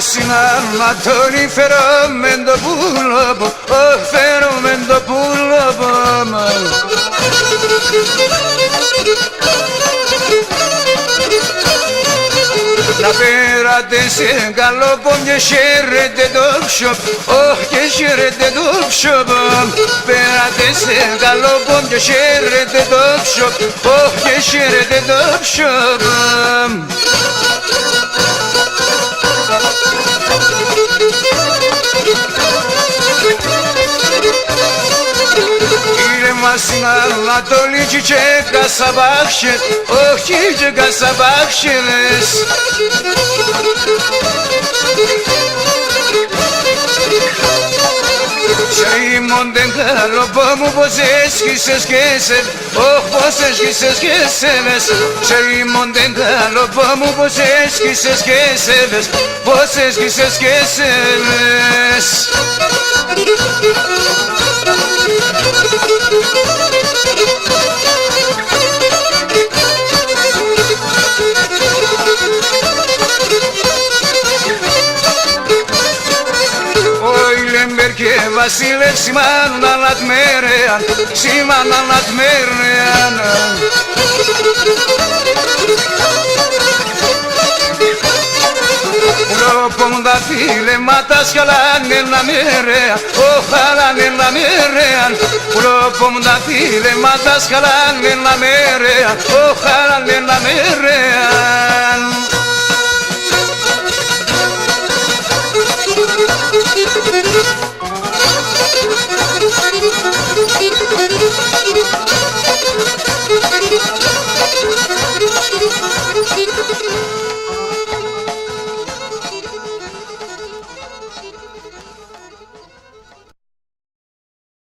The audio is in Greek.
στην Ανατολή φέρω με το πουλόπο, φέρω με το πουλόπο. Να πέρατε σε καλό πόντιο, χαίρετε το ψωπ, και χαίρετε το ψωπ. Πέρατε σε καλό πόντιο, χαίρετε το ψωπ, και χαίρετε το ψωπ. Στην Ανατολή και κασαμπάχσες, όχι και κασαμπάχσες. Σεϊμον δεν καλό πόμου πως έσχισες και σε, πως έσχισες και σε βες. Σεϊμον δεν καλό πόμου πως έσχισες και σε βες, πως έσχισες και σε βες. Και βασίλευ σημάνουν ανατμέρεαν, σημάνουν ανατμέρεαν. Βλέπουν τα φιλέματα σχαλάνε να μερέαν, χαλάνε να μερέαν. Βλέπουν τα φιλέματα σχαλάνε να μερέαν, χαλάνε να μερέαν.